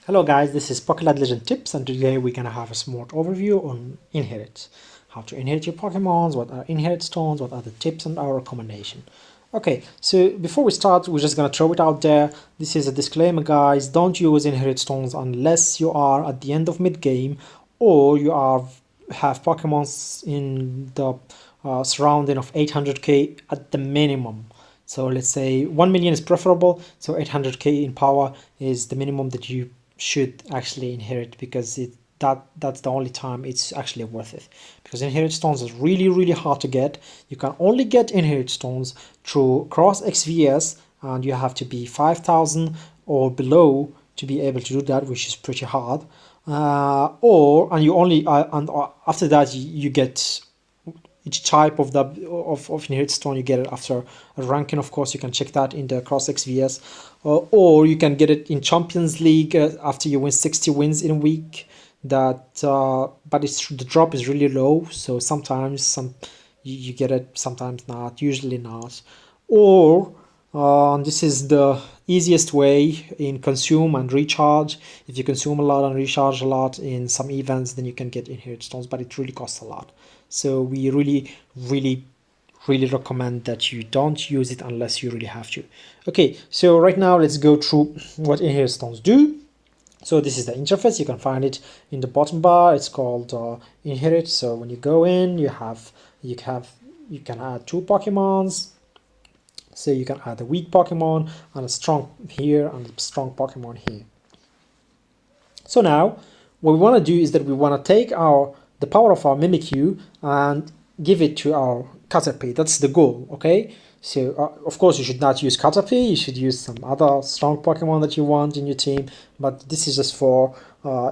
Hello guys, this is Pokeland Legend Tips, and today we're gonna have a smart overview on inherit. How to inherit your Pokemons, what are inherit stones, what are the tips and our recommendation. Okay, so before we start, we're just gonna throw it out there. This is a disclaimer guys, don't use inherit stones unless you are at the end of mid-game or you have Pokemons in the surrounding of 800k at the minimum. So let's say 1 million is preferable, so 800k in power is the minimum that you should actually inherit, because that's the only time it's actually worth it, because inherit stones is really hard to get. You can only get inherit stones through cross XVS, and you have to be 5,000 or below to be able to do that, which is pretty hard. And you only after that you get each type of the of inherit stone. You get it after a ranking, of course. You can check that in the cross XVS, or you can get it in Champions League after you win 60 wins in a week. But the drop is really low, so sometimes you get it, sometimes not, usually not. Or this is the easiest way in consume and recharge. If you consume a lot and recharge a lot in some events, then you can get inherit stones, but it really costs a lot. So we really recommend that you don't use it unless you really have to. Okay, so right now let's go through what inherit stones do. So this is the interface. You can find it in the bottom bar. It's called inherit. So when you go in, you can add two Pokemons. So you can add a weak Pokemon and a strong here and a strong Pokemon here. So now what we want to do is that we want to take the power of our Mimikyu and give it to our Caterpie. That's the goal, okay? So of course you should not use Caterpie, you should use some other strong Pokemon that you want in your team, but this is just for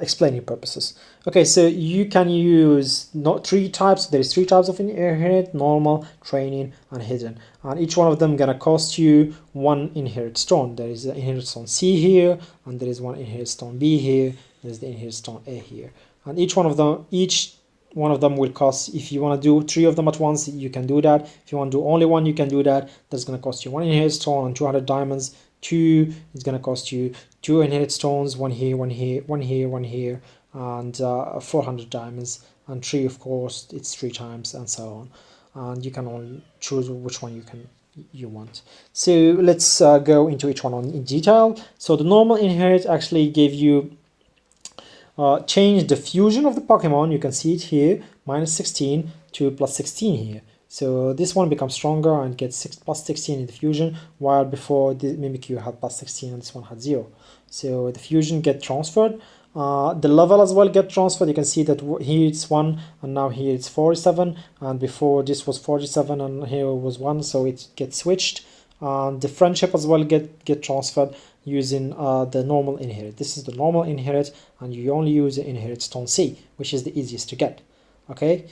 explaining purposes. Okay, so you can use three types. There is three types of inherit: normal, training, and hidden. And each one of them gonna cost you one inherit stone. There is an inherit stone C here, and there is one inherit stone B here. There's the inherit stone A here, and each one of them will cost. If you want to do three of them at once, you can do that. If you want to do only one, you can do that. That's going to cost you one inherit stone and 200 diamonds. Two is going to cost you two inherit stones, one here, one here, one here, one here, and 400 diamonds. And three, of course, it's three times, and so on. And you can only choose which one you want. So let's go into each one in detail. So the normal inherit actually gave you change the fusion of the Pokemon. You can see it here, -16 to +16 here. So this one becomes stronger and gets +16 in the fusion, while before the Mimikyu had +16 and this one had 0. So the fusion get transferred. The level as well get transferred. You can see that here it's 1 and now here it's 47, and before this was 47 and here was 1, so it gets switched. The friendship as well get transferred using the normal inherit. This is the normal inherit, and you only use the inherit stone C, which is the easiest to get. Okay,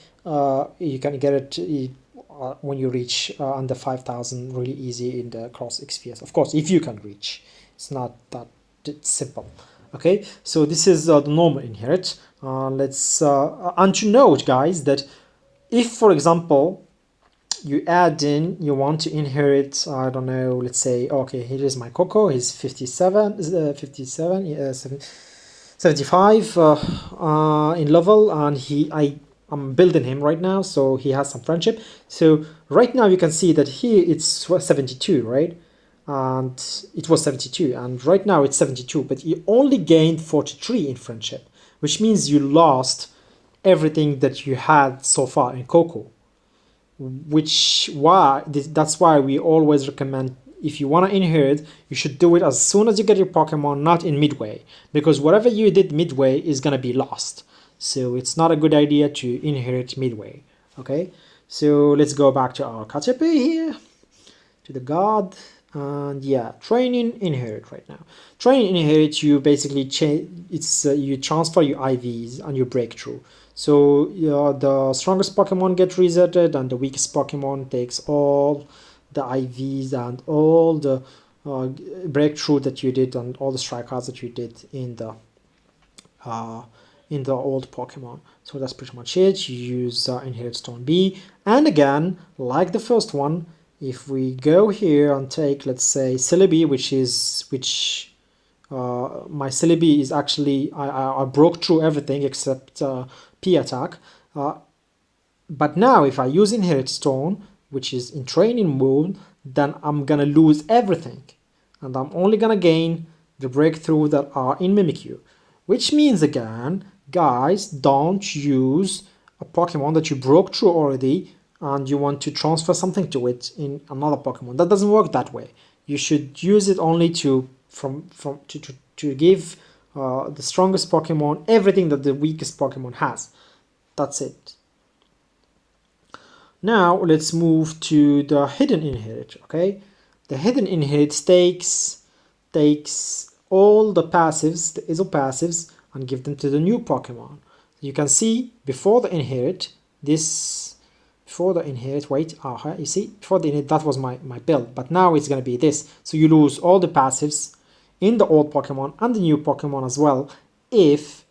you can get it when you reach under 5,000 really easy in the cross XPS. Of course, if you can reach, it's not that simple. Okay, so this is the normal inherit. And to note, guys, that if, for example, you want to inherit, I don't know, let's say, okay, here is my Coco, he's 75 in level, and I'm building him right now, so he has some friendship. So right now you can see that here it's 72, right? And it was 72, and right now it's 72, but you only gained 43 in friendship, which means you lost everything that you had so far in Coco. That's why we always recommend, if you want to inherit, you should do it as soon as you get your Pokemon, not in midway, because whatever you did midway is going to be lost. So it's not a good idea to inherit midway. Okay, so let's go back to our Caterpie here, to the god. And yeah, training inherit right now. Training inherit, you basically you transfer your IVs and your breakthrough. So the strongest Pokemon get resetted, and the weakest Pokemon takes all the IVs and all the breakthrough that you did and all the strike cards that you did in the old Pokemon. So that's pretty much it. You use Inherit Stone B, and again, like the first one, if we go here and take, let's say, Celebi, which my Celebi is actually, I broke through everything except P attack. But now if I use Inherit Stone, which is in training mode, then I'm gonna lose everything. And I'm only gonna gain the breakthrough that are in Mimikyu. Which means again, guys, don't use a Pokemon that you broke through already and you want to transfer something to it in another Pokemon. That doesn't work that way. You should use it only to give the strongest Pokemon everything that the weakest Pokemon has. That's it. Now let's move to the hidden inherit. Okay, the hidden inherit takes all the passives, the ISO passives, and give them to the new Pokemon. You can see before the inherit, wait, you see, before the inherit, that was my build, but now it's gonna be this. So you lose all the passives in the old Pokemon and the new Pokemon as well if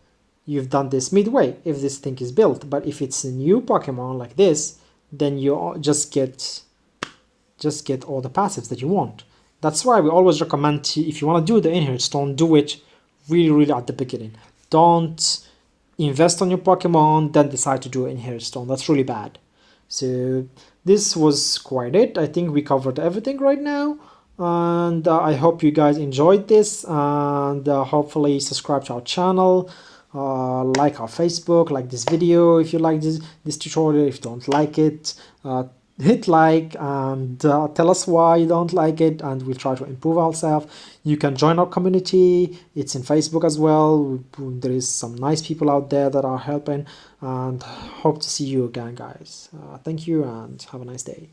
you've done this midway, if this thing is built. But if it's a new Pokemon like this, then you just get all the passives that you want. That's why we always recommend to, if you want to do the inherit stone, do it really at the beginning. Don't invest on your Pokemon, then decide to do inherit stone. That's really bad. So this was quite it. I think we covered everything right now, and I hope you guys enjoyed this, and hopefully subscribe to our channel. Like our Facebook, like this video if you like this tutorial. If you don't like it, hit like and tell us why you don't like it, and we'll try to improve ourselves. You can join our community, it's in Facebook as well. There is some nice people out there that are helping, and hope to see you again, guys. Thank you and have a nice day.